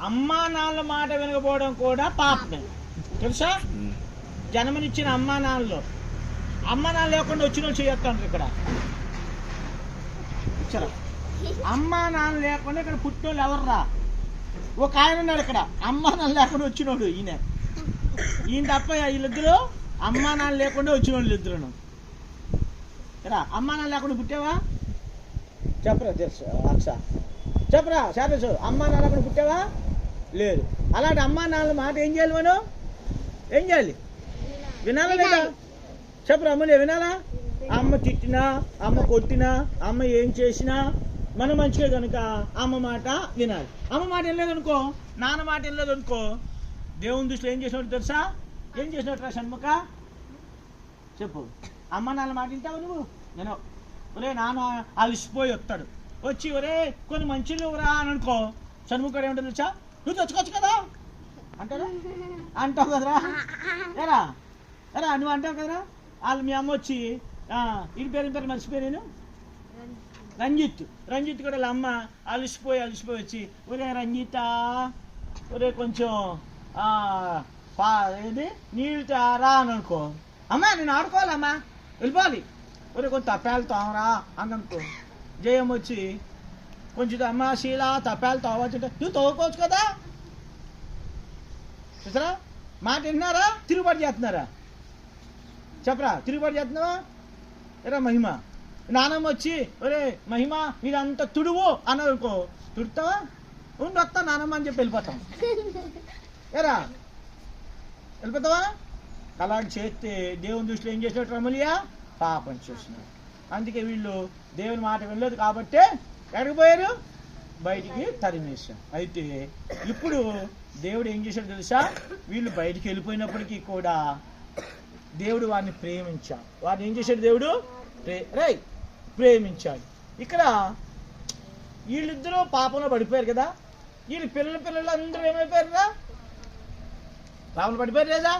అమ్మా నాన్నల మాట వినకపోవడం కూడా పాపమే. తెలుసా? జన్మనిచ్చిన అమ్మా నాన్నలు లేకుండా వచ్చిన వాళ్ళు చేయొస్తాను. ఇక్కడ అమ్మా నాన్న లేకుండా ఇక్కడ పుట్టినోళ్ళు ఎవర్రా? ఒక ఆయన ఉన్నాడు ఇక్కడ, అమ్మా నాన్న లేకుండా వచ్చినోడు ఈయన తప్ప. వీళ్ళిద్దరు అమ్మా నాన్న లేకుండా వచ్చిన వాళ్ళు ఇద్దరును. అమ్మా నాన్న లేకుండా పుట్టావా? చెప్పరా? తెలుసు అక్ష చెప్పరా? శారసు అమ్మా నాన్న లేకుండా పుట్టావా? లేదు. అలాంటి అమ్మా నాన్నల మాట ఏం చేయాలి? మనం ఏం చేయాలి? వినాలా లేదా? చెప్పరా అమ్మలే, వినాలా? అమ్మ తిట్టినా, అమ్మ కొట్టినా, అమ్మ ఏం చేసినా మన మంచిగా కనుక అమ్మ మాట వినాలి. అమ్మ మాట వినలేదనుకో, నాన్న మాట వినలేదనుకో, దేవుని దృష్టిలో ఏం చేసినట్టు తెలుసా? ఏం చేసినట్టు షణ్ముఖ చెప్పు. అమ్మ నాన్న మాట వింటావు నువ్వు? నేను ఒరే నాన్న అలసిపోయి వస్తాడు, వచ్చి ఒరే కొన్ని మంచిలు రా అని అనుకో, షణ్ముఖుడు ఏమంటుంది తెలుసా? నువ్వు తెచ్చుకోవచ్చు కదా అంటారా? అంటావు కదరా? ఎరా ఎరా నువ్వు అంటావు కదరా? వాళ్ళు మీ అమ్మ వచ్చి ఇంటి పేరు మర్చిపోయి నేను రంజిత్ కూడా వాళ్ళ అమ్మ అలసిపోయి వచ్చి ఒరే రంజిత ఒరే కొంచెం ఏది నీళ్ళు రా అని అనుకో, అమ్మా నేను ఆడుకోవాలమ్మా వెళ్ళిపోవాలి, ఒరే కొంచెం తప్పాలు తావరా అని అనుకో. జయం వచ్చి కొంచెం అమ్మ శీల తప్పాలు తావచ్చు, నువ్వు తవ్వుకోవచ్చు కదా. చూసారా? మాట విన్నారా? తిరుగుబాటు చేస్తున్నారా? చెప్పరా, తిరుగుబాటు చేస్తున్నావా? ఎరా మహిమ నానమ్మ వచ్చి ఒరే మహిమ మీరంతా తుడువు అని అనుకో, తుడుతావా? ఉండి వస్తా నానమ్మ అని చెప్పి వెళ్ళిపోతాం. ఎరా వెళ్ళిపోతావా? అలాంటి చేస్తే దేవుని దృష్టిలో ఏం చేసినట్టు రమలియా? పాపం చేసినారు. అందుకే వీళ్ళు దేవుని మాట వినలేదు కాబట్టి ఎక్కడికి పోయారు? బయటికి తరిమేశారు. అయితే ఇప్పుడు దేవుడు ఏం చేశాడు తెలుసా? వీళ్ళు బయటికి వెళ్ళిపోయినప్పటికీ కూడా దేవుడు వారిని ప్రేమించాడు. వారిని ఏం చేశాడు? దేవుడు ప్రేమించాడు. ఇక్కడ వీళ్ళిద్దరూ పాపంలో పడిపోయారు కదా, వీళ్ళు పిల్లలు అందరూ ఏమైపోయారురా? పాపంలో పడిపోయారు లేదా?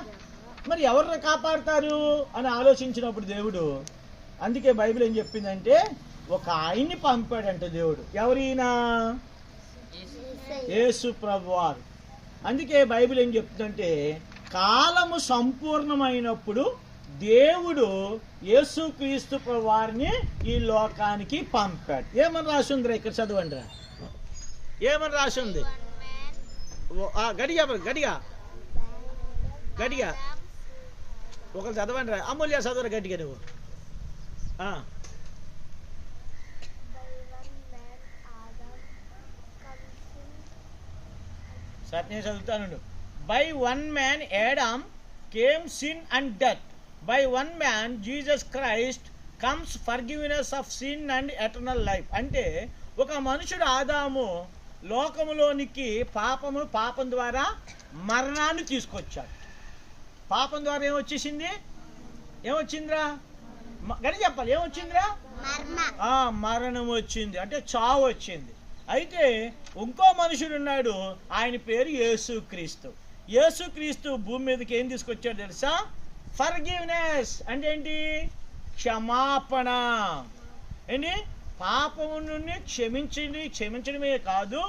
మరి ఎవరిని కాపాడుతారు అని ఆలోచించినప్పుడు దేవుడు, అందుకే బైబిల్ ఏం చెప్పిందంటే ఒక ఆయన్ని పంపాడంటే దేవుడు. ఎవరైనా? యేసు ప్రభువారు. అందుకే బైబిల్ ఏం చెప్తుందంటే కాలము సంపూర్ణమైనప్పుడు దేవుడు యేసుక్రీస్తు ప్రభువారిని ఈ లోకానికి పంపాడు. ఏమని రాసి ఉందిరా? ఇక్కడ చదవండి రా, ఏమని రాసి ఉంది? గడిగా ఒకరు చదవండి రా. అమూల్య చదవరు గట్టిగా నువ్వు. సరే నేను చదువుతాను. By one man Adam came sin and death, by one man Jesus Christ comes forgiveness of sin and eternal life. అంటే ఒక మనుషుడు ఆదాము లోకములోనికి పాపం ద్వారా మరణాన్ని తీసుకొచ్చాడు. పాపం ద్వారా ఏమొచ్చేసింది? ఏమొచ్చిందిరా? గడి చెప్పాలి, ఏమొచ్చిందిరా? మరణం వచ్చింది, అంటే చావు వచ్చింది. అయితే ఇంకో మనుషుడు ఉన్నాడు, ఆయన పేరు యేసుక్రీస్తు. యేసుక్రీస్తు భూమి మీదకి ఏం తీసుకొచ్చాడు తెలుసా? ఫర్గివ్నెస్ అంటే ఏంటి? క్షమాపణ. ఏంటి? పాపము నుండి క్షమించడమే కాదు,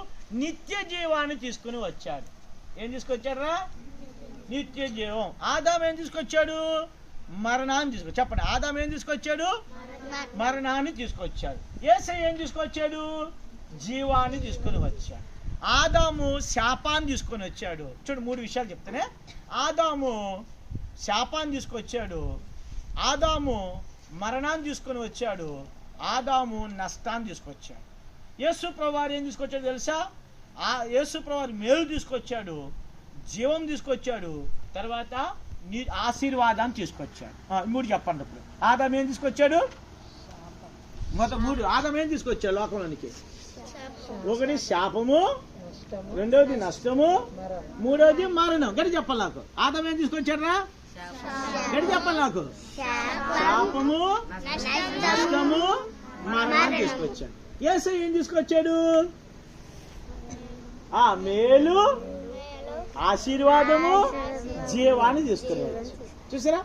నిత్య జీవాన్ని తీసుకుని వచ్చాడు. ఏం తీసుకొచ్చారా? నిత్య జీవం. ఆదాము ఏం తీసుకొచ్చాడు? మరణాన్ని తీసుకొచ్చాడు. చెప్పండి, ఆదాము ఏం తీసుకొచ్చాడు? మరణాన్ని తీసుకొచ్చాడు. యేసయ్య ఏం తీసుకొచ్చాడు? జీవాన్ని తీసుకుని వచ్చాడు. ఆదాము శాపాన్ని తీసుకొని వచ్చాడు. చూడు, 3 విషయాలు చెప్తానే. ఆదాము శాపాన్ని తీసుకొచ్చాడు, ఆదాము మరణాన్ని తీసుకొని వచ్చాడు, ఆదాము నష్టాన్ని తీసుకొచ్చాడు. యేసు ప్రభువారు ఏం తీసుకొచ్చాడు తెలుసా? యేసు ప్రభువారు మేలు తీసుకొచ్చాడు, జీవం తీసుకొచ్చాడు, తర్వాత ఆశీర్వాదాన్ని తీసుకొచ్చాడు. 3 చెప్పండి. ఇప్పుడు ఆదాము ఏం తీసుకొచ్చాడు? మొత్తం 3. ఆదాము ఏం తీసుకొచ్చాడు లోకంలోనికి? 1 శాపము, 2 నష్టము, 3 మరణం. గడి చెప్పాలి నాకు. ఆదాము ఏం తీసుకొచ్చారా? గడి చెప్పాలి నాకు. శాపము, నష్టము, మరణం తీసుకొచ్చాడు. యేసయ్య ఏం తీసుకొచ్చాడు? మేలు, ఆశీర్వాదము, జీవాన్ని తీసుకుని వచ్చాడు. చూసారా?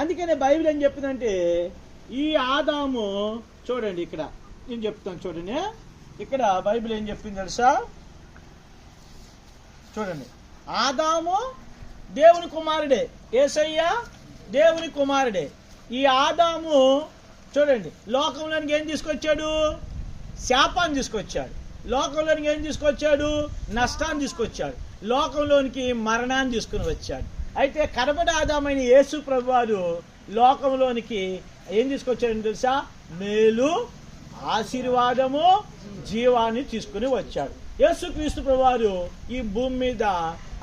అందుకనే బైబిల్ ఏం చెప్తుందంటే, ఈ ఆదాము చూడండి, ఇక్కడ నేను చెప్తాను చూడండి. ఇక్కడ బైబిల్ ఏం చెప్పింది తెలుసా? చూడండి, ఆదాము దేవుని కుమారుడే, యేసయ్య దేవుని కుమారుడే. ఈ ఆదాము చూడండి లోకంలోనికి ఏం తీసుకొచ్చాడు? శాపాన్ని తీసుకొచ్చాడు. లోకంలోనికి ఏం తీసుకొచ్చాడు? నష్టాన్ని తీసుకొచ్చాడు. లోకంలోనికి మరణాన్ని తీసుకుని వచ్చాడు. అయితే కడపటి ఆదామైన యేసు ప్రభువారు లోకంలోనికి ఏం తీసుకొచ్చాడని తెలుసా? మేలు, ఆశీర్వాదము, జీవాన్ని తీసుకుని వచ్చాడు. యేసుక్రీస్తు ప్రభువారు ఈ భూమి మీద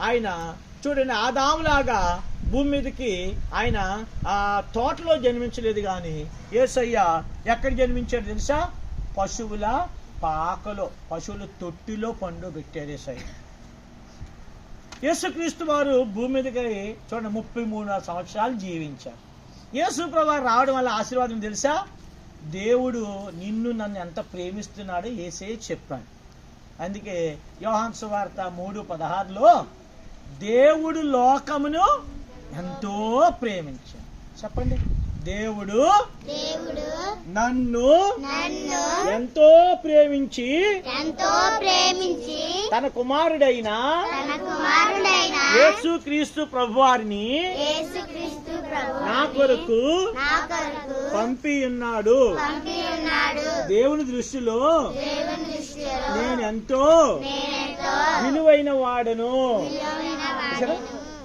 ఆయన చూడండి, ఆదాములాగా భూమి మీదకి ఆయన తోటలో జన్మించలేదు, కానీ యేసయ్య ఎక్కడ జన్మించాడు తెలుసా? పశువుల పాకలో, పశువుల తొట్టిలో పండుబెట్టాడు యేసయ్య. యేసుక్రీస్తు వారు భూమి మీదకి చూడండి 33 సంవత్సరాలు జీవించారు. యేసు ప్రభువారు రావడం వల్ల ఆశీర్వాదం తెలుసా? దేవుడు నిన్ను నన్ను ఎంత ప్రేమిస్తున్నాడో యేసయ్య చెప్పాడు. అందుకే యోహాను సువార్త 3:16లో దేవుడు లోకమును ఎంతో ప్రేమించాడు. చెప్పండి, దేవుడు నన్ను ఎంతో ప్రేమించి తన కుమారుడైన యేసుక్రీస్తు ప్రభువారిని నా కొరకు పంపి ఉన్నాడు. దేవుని దృష్టిలో నేను ఎంతో విలువైన వాడను.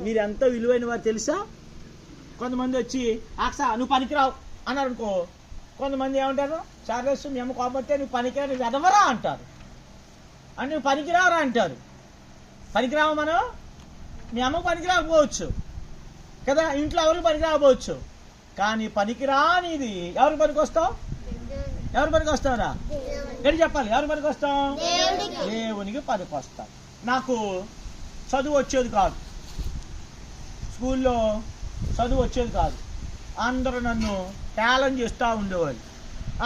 మీరెంతో విలువైన వారు తెలుసా? కొంతమంది వచ్చి అక్సా నువ్వు పనికిరావు అన్నారు అనుకో, కొంతమంది ఏమంటారు? చార్లెస్ మేము కోపడితే నువ్వు పనికిరా, నువ్వు ఎదవరా అంటారు. అని నువ్వు పనికిరావరా అంటారు. పనికిరావు మనం, మీ అమ్మకు పనికిరాకపోవచ్చు కదా, ఇంట్లో ఎవరికి పనికిరాకపోవచ్చు, కానీ పనికిరానిది ఎవరికి పనికి వస్తావు? ఎవరి పనికి వస్తావురా? ఎటు చెప్పాలి, ఎవరి పనికి వస్తాం? దేవునికి పనికి వస్తాం. నాకు చదువు వచ్చేది కాదు, స్కూల్లో చదువు వచ్చేది కాదు. అందరూ నన్ను ఛాలెంజ్ చేస్తూ ఉండేవాళ్ళు.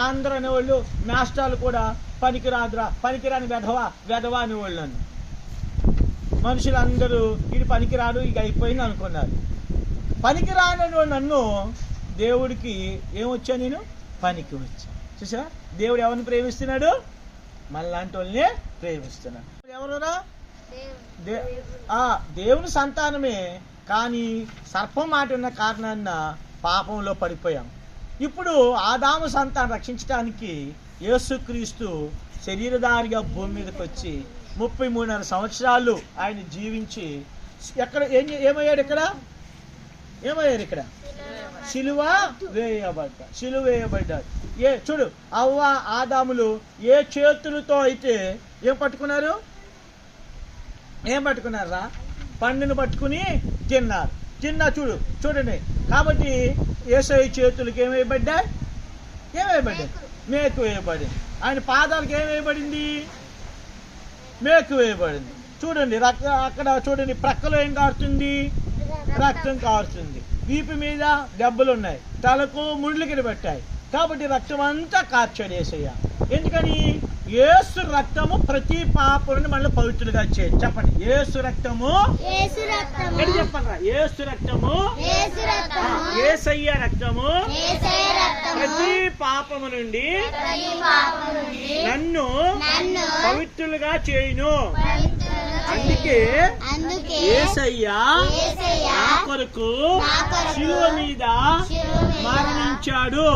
అందరూ అనేవాళ్ళు, మాస్టర్లు కూడా పనికిరాదురా, పనికిరాని వెధవా అనేవాళ్ళు నన్ను. మనుషులందరూ ఇది పనికిరాడు, ఇక అయిపోయింది అనుకున్నారు. పనికిరాని నన్ను దేవుడికి ఏమొచ్చా? నేను పనికి వచ్చా. చూసా, దేవుడు ఎవరిని ప్రేమిస్తున్నాడు? మనలాంటి వాళ్ళనే ప్రేమిస్తున్నాడు. ఎవరురా? దేవుని సంతానమే, కానీ సర్పం మాట ఉన్న కారణాన్న పాపంలో పడిపోయాం. ఇప్పుడు ఆదాము సంతానం రక్షించడానికి యేసుక్రీస్తు శరీరధారిగా భూమి మీదకి వచ్చి 33 సంవత్సరాలు ఆయన జీవించి ఎక్కడ ఏమయ్యాడు? ఇక్కడ సిలువ వేయబడ్డాడు. చూడు, అవ్వ ఆదాములు ఏ చేతులతో అయితే ఏం పట్టుకున్నారా? పండును పట్టుకుని తిన్నారు. చూడండి. కాబట్టి యేసయ్య చేతులకు ఏమేయబడ్డాయి? మేకు వేయబడింది. ఆయన పాదాలకు ఏమేయబడింది? మేకు వేయబడింది. చూడండి, అక్కడ చూడండి, ప్రక్కలో ఏం కారుతుంది? రక్తం కారుతుంది. వీపు మీద దెబ్బలు ఉన్నాయి, తలకు ముళ్ళుకిని పెట్టాయి. కాబట్టి రక్తం అంతా కార్చాడు యేసయ్య. ఎందుకని? యేసు రక్తము ప్రతి పాపమును మనల్ని పవిత్రులుగా చేయి. చెప్పండి, యేసు రక్తము. చెప్పండి, యేసు రక్తము, యేసయ్య రక్తము ప్రతి పాపము నుండి నన్ను పవిత్రులుగా చేయును. అందుకే యేసయ్య నా కొరకు శిలువ మీద మరణించాడు.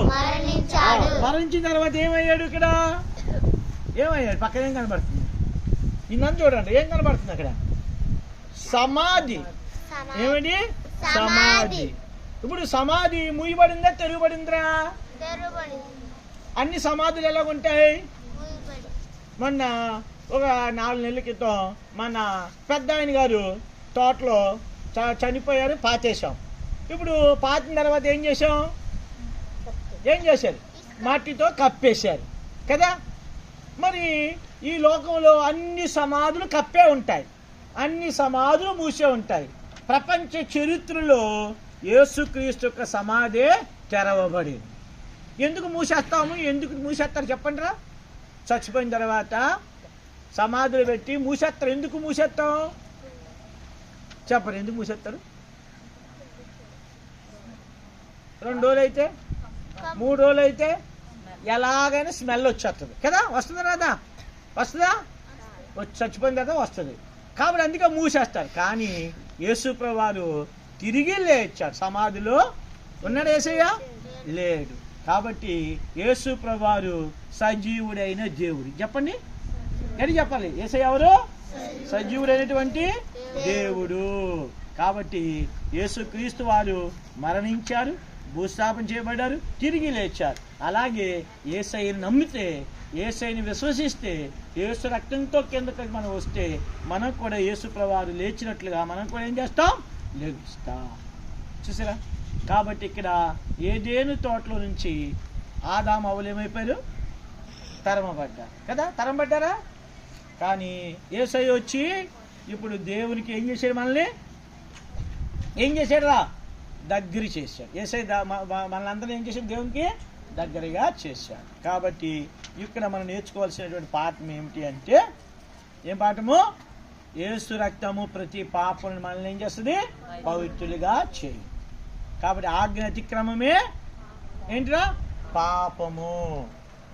మరణించిన తర్వాత ఏమయ్యాడు? ఇక్కడ ఏమయ్యాడు? పక్కన ఏం కనబడుతుంది? ఇన్నం చూడండి, ఏం కనబడుతుంది అక్కడ? సమాధి. ఏమిటి? సమాధి. ఇప్పుడు సమాధి మూయబడిందా తెరువబడిందిరా? అన్ని సమాధులు ఎలా ఉంటాయి? మొన్న ఒక 4 నెలల క్రితం మన పెద్ద ఆయన గారు తోటలో చనిపోయారు, పాతేశాం. ఇప్పుడు పాతిన తర్వాత ఏం చేశాం? ఏం చేశారు? మట్టితో కప్పేశారు కదా. మరి ఈ లోకంలో అన్ని సమాధులు కప్పే ఉంటాయి, అన్ని సమాధులు మూసే ఉంటాయి. ప్రపంచ చరిత్రలో యేసుక్రీస్తు యొక్క సమాధే తెరవబడింది. ఎందుకు మూసేస్తాము? ఎందుకు మూసేస్తారు చెప్పండి రా? చచ్చిపోయిన తర్వాత సమాధులు పెట్టి మూసేస్తారు. ఎందుకు మూసేస్తాం చెప్పండి? ఎందుకు మూసేస్తారు? 2 రోజులు అయితే 3 రోజులు అయితే ఎలాగైనా స్మెల్ వచ్చేస్తుంది కదా. వస్తుందా రాదా? వస్తుందా? చచ్చిపోయిన తర్వాత వస్తుంది. కాబట్టి అందుకే మూసేస్తారు. కానీ యేసుప్రభువు వారు తిరిగి లేచారు. సమాధిలో ఉన్నాడు యేసయ్య? లేడు. కాబట్టి యేసుప్రభువు వారు సజీవుడైన దేవుడు. చెప్పండి, ఎది చెప్పాలి? యేసయ్య ఎవరు? సజీవుడైనటువంటి దేవుడు. కాబట్టి యేసుక్రీస్తు వారు మరణించారు, భూస్థాపన చేయబడ్డారు, తిరిగి లేచారు. అలాగే యేసయ్యను నమ్మితే, యేసయ్యని విశ్వసిస్తే, యేసు రక్తంతో కిందకి మనం వస్తే మనం కూడా యేసుప్రభువు వారు లేచినట్లుగా మనం కూడా ఏం చేస్తాం? లేస్తాం. చూసారా? కాబట్టి ఇక్కడ ఏదేను తోటలో నుంచి ఆదాము హవ్వలు ఏమైపోయారు? తరమబడ్డారు కదా. తరమబడ్డారా? కానీ యేసయ్య వచ్చి ఇప్పుడు దేవునికి ఏం చేశాడు? మనల్ని ఏం చేశాడు రా? దగ్గర చేశాడు. యేసయ్య మనల్ని ఏం చేశాడు? దేవునికి దగ్గరగా చేశాడు. కాబట్టి ఇక్కడ మనం నేర్చుకోవాల్సినటువంటి పాఠం ఏమిటి అంటే, ఏం పాఠము? యేసు రక్తము ప్రతి పాపములను మనల్ని ఏం చేస్తుంది? పవిత్రులుగా చేయి. కాబట్టి ఆజ్ఞ అతిక్రమమే ఏంటిరా? పాపము.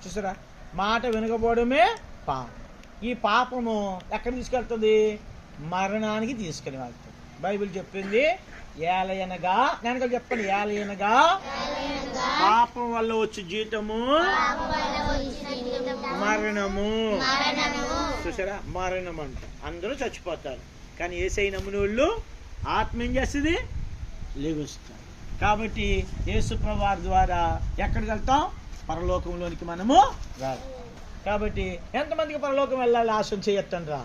చూసారా? మాట వినకపోవడమే పాపం. ఈ పాపము ఎక్కడ తీసుకెళ్తుంది? మరణానికి తీసుకెళ్ళి వెళ్తుంది. బైబిల్ చెప్పింది, ఏలయనగా, నేను చెప్పండి, ఏలయనగా పాపం వల్ల వచ్చి జీతము మరణము. చూసారా? మరణం అంట. అందరూ చచ్చిపోతారు. కానీ యేసయ్య నమ్మిన వాళ్ళు ఆత్మ ఏం చేస్తుంది? లెగుస్తారు. కాబట్టి యేసుప్రభువు వారి ద్వారా ఎక్కడికి వెళ్తాం? పరలోకంలోనికి మనము వెళ్తాం. కాబట్టి ఎంతమందికి పరలోకం వెళ్ళాలి ఆశ చేయొద్దండి రా?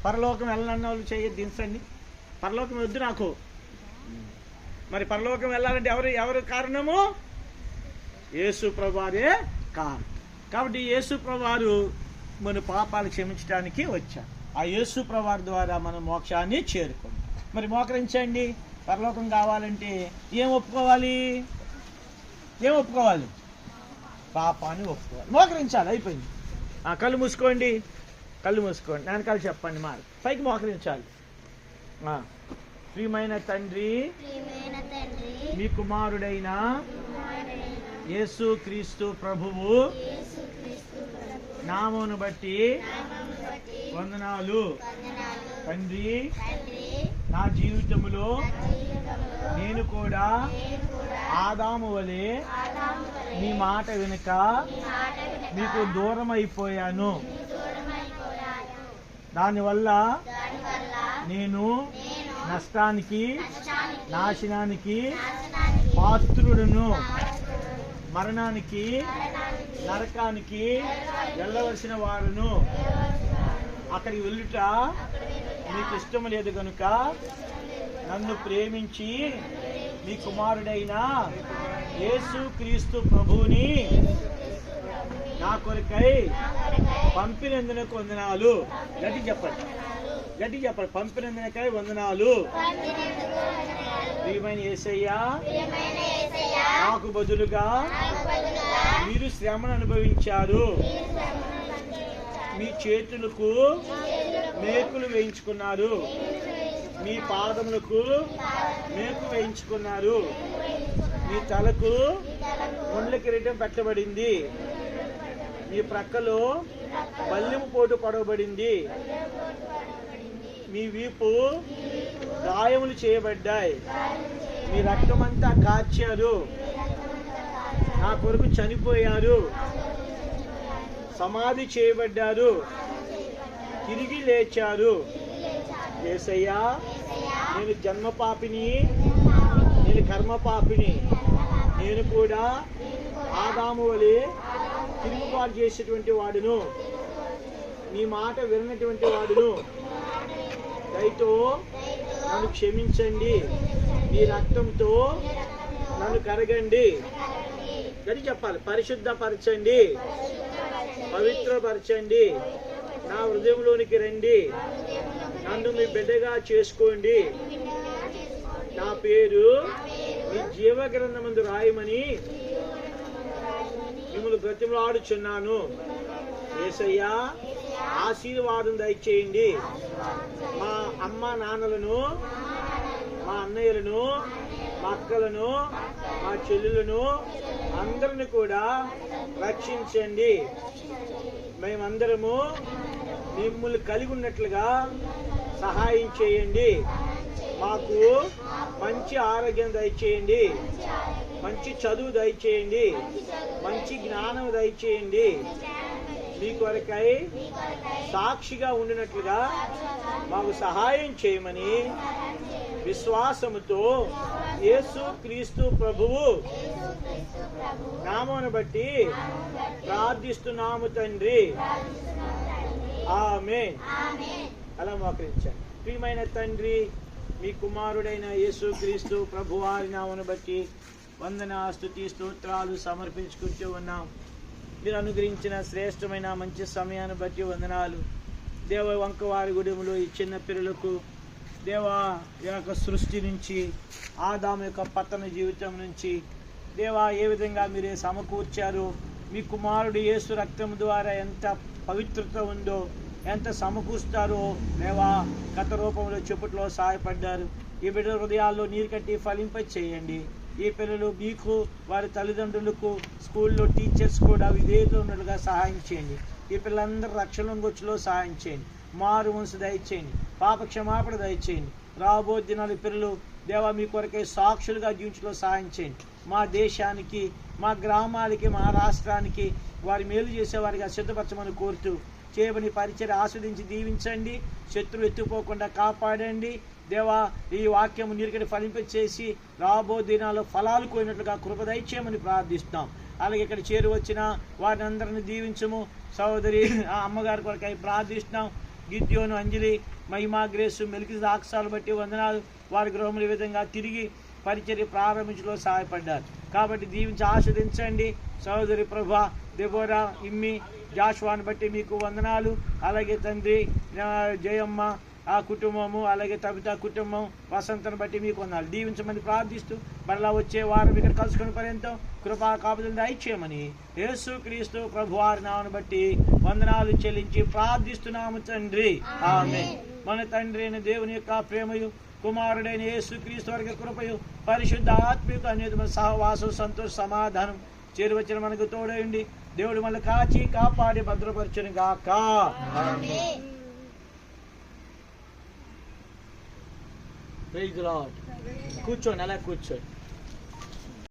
పరలోకం వెళ్ళాలన్న వాళ్ళు చేయొద్దు, దించండి. పరలోకం వద్దు నాకు. మరి పరలోకం వెళ్ళాలంటే ఎవరు కారణము? యేసుప్రభువు వారే కారణం. కాబట్టి యేసుప్రభువు వారు మన పాపాలు క్షమించడానికి వచ్చారు. ఆ యేసుప్రభువు వారి ద్వారా మనం మోక్షాన్ని చేరుకుంటాం. మరి మోకరించండి. పరలోకం కావాలంటే ఏం ఒప్పుకోవాలి? ఏం ఒప్పుకోవాలి? పాపాన్ని ఒప్పుకోవాలి, మోకరించాలి. అయిపోయింది. కళ్ళు మూసుకోండి, కళ్ళు మూసుకోండి. వెనకాల చెప్పండి, మా పైకి మోకరించాలి. ప్రియమైన తండ్రి, మీ కుమారుడైన యేసుక్రీస్తు ప్రభువు నామమును బట్టి వందనాలు తండ్రి. నా జీవితంలో నేను కూడా ఆదాము వలె మీ మాట వినక మీకు దూరం అయిపోయాను. దానివల్ల నేను నష్టానికి, నాశనానికి పాత్రుడును. మరణానికి, నరకానికి వెళ్ళవలసిన వారును. అక్కడికి వెళ్ళుట మీకు ఇష్టం లేదు కనుక నన్ను ప్రేమించి మీ కుమారుడైన యేసుక్రీస్తు ప్రభువుని నా కొరకై పంపినందుకు వందనాలు. గట్టి చెప్పండి, గట్టి చెప్పండి. పంపినందుకై వందనాలు. ప్రియమైన యేసయ్య, నాకు బదులుగా మీరు శ్రమను అనుభవించారు. మీ చేతులకు మేకులు వేయించుకున్నారు, మీ పాదములకు మేకు వేయించుకున్నారు, మీ తలకు ముండ్ల కిరీటం పెట్టబడింది, మీ ప్రక్కలో బల్లెము పోటు పడవబడింది, మీ వీపు గాయములు చేయబడ్డాయి, మీ రక్తమంతా కార్చారు, నా కొరకు చనిపోయారు, సమాధి చేయబడ్డారు, తిరిగి లేచారు. యేసయ్యా, నేను జన్మ పాపిని, నేను కర్మ పాపిని, నేను కూడా ఆదాము వలె తిరుగుబాటు చేసేటువంటి వాడును, నీ మాట వినటువంటి వాడును, దయతో నన్ను క్షమించండి, నీ రక్తంతో నన్ను కరగండి అని చెప్పాలి. పరిశుద్ధపరచండి, పవిత్రపరచండి, నా హృదయంలోనికి రండి, నన్ను మీ బిడ్డగా చేసుకోండి, నా పేరు మీ జీవ గ్రంథమందు రాయమని మిమ్మల్ని బ్రతిమలాడుచున్నాను. యేసయ్యా, ఆశీర్వాదం దయచేయండి. మా అమ్మ నాన్నలను, మా అన్నయ్యలను, మా అక్కలను, మా చెల్లెలను అందరిని కూడా రక్షించండి. మేమందరము మిమ్మల్ని కలిగి ఉన్నట్లుగా సహాయం చేయండి. మాకు మంచి ఆరోగ్యం దయచేయండి, మంచి చదువు దయచేయండి, మంచి జ్ఞానం దయచేయండి. మీ కొరకై సాక్షిగా ఉండినట్లుగా మాకు సహాయం చేయమని విశ్వాసముతో యేసు క్రీస్తు ప్రభువు నామమును బట్టి ప్రార్థిస్తున్నాము తండ్రి. ఆమేన్. అలా మోకరించండి. ప్రియమైన తండ్రి, మీ కుమారుడైన యేసు క్రీస్తు ప్రభువారి నామమును బట్టి వందన స్తుతి స్తోత్రాలు సమర్పించుకుంటూ ఉన్నాం. మీరు అనుగ్రహించిన శ్రేష్టమైన మంచి సమయాన్ని బట్టి వందనాలు. దేవ వంకవారి గుడిములు ఈ చిన్న పిల్లలకు దేవా యొక్క సృష్టి నుంచి, ఆదాము యొక్క పతన జీవితం నుంచి దేవా ఏ విధంగా మీరే సమకూర్చారు, మీ కుమారుడు యేసు రక్తం ద్వారా ఎంత పవిత్రత ఉందో, ఎంత సమకూర్స్తారో దేవా కథ రూపంలో చెప్పుట్లో సహాయపడ్డారు. ఈ బిడ్డ హృదయాల్లో నీరు కట్టి ఫలింప చేయండి. ఈ పిల్లలు మీకు, వారి తల్లిదండ్రులకు, స్కూల్లో టీచర్స్ కూడా విధేయత ఉన్నట్లుగా సహాయం చేయండి. ఈ పిల్లలందరూ రక్షణ గొచ్చులో సహాయం చేయండి. మారు మనసు దయచేయండి, పాప క్షమాపణ దయచేయండి. రాబో దినాలు పిల్లలు దేవా మీ కొరకే సాక్షులుగా జీవించలో సహాయం చేయండి. మా దేశానికి, మా గ్రామాలకి, మా రాష్ట్రానికి వారి మేలు చేసేవారిగా సిద్ధపరచమని కోరుతూ చేయబడి పరిచయం ఆస్వాదించి దీవించండి. శత్రువు ఎత్తుపోకుండా కాపాడండి. దేవా ఈ వాక్యము నీరుకటి ఫలింపచేసి రాబో దినాల్లో ఫలాలు కోయినట్లుగా కృప దయచేయమని ప్రార్థిస్తున్నాం. అలాగే ఇక్కడ చేరువచ్చిన వారిని అందరిని దీవించము. సహోదరి ఆ అమ్మగారి కొరకై ప్రార్థిస్తున్నాం. గిద్యోను, అంజలి, మహిమా, గ్రేసు, మెలికి సాక్ష్యాలు బట్టి వందనాలు. వారి గృహములు ఈ విధంగా తిరిగి పరిచర్య ప్రారంభించలో సహాయపడ్డారు కాబట్టి దీవించి ఆస్వాదించండి. సహోదరి ప్రభా, దెబోరా, ఇమ్మి, జాషువాని బట్టి మీకు వందనాలు. అలాగే తండ్రి జయమ్మ ఆ కుటుంబము, అలాగే తబిత కుటుంబం, వసంతను బట్టి మీకు వందనాలు. దీవించమని ప్రార్థిస్తూ మరలా వచ్చే వారం ఇక్కడ కలుసుకుని పర్యంతం కృపా కాపుదలు దయచేయమని యేసు క్రీస్తు ప్రభువారి నామమును బట్టి వందనాలు చెల్లించి ప్రార్థిస్తున్నాము తండ్రి. ఆమేన్. మన తండ్రి అయిన దేవుని యొక్క ప్రేమయు, కుమారుడైన యేసు క్రీస్తు వారి కృపయు, పరిశుద్ధ ఆత్మీయ అన్యోన్య సహవాసం, సంతోష, సమాధానం చేరువచ్చిన మనకు తోడయండి. దేవుడు మనల్ని కాచి కాపాడి భద్రపరచును గాక. ఆమేన్. Praise the Lord. కూర్చోండి, అలా కూర్చోండి.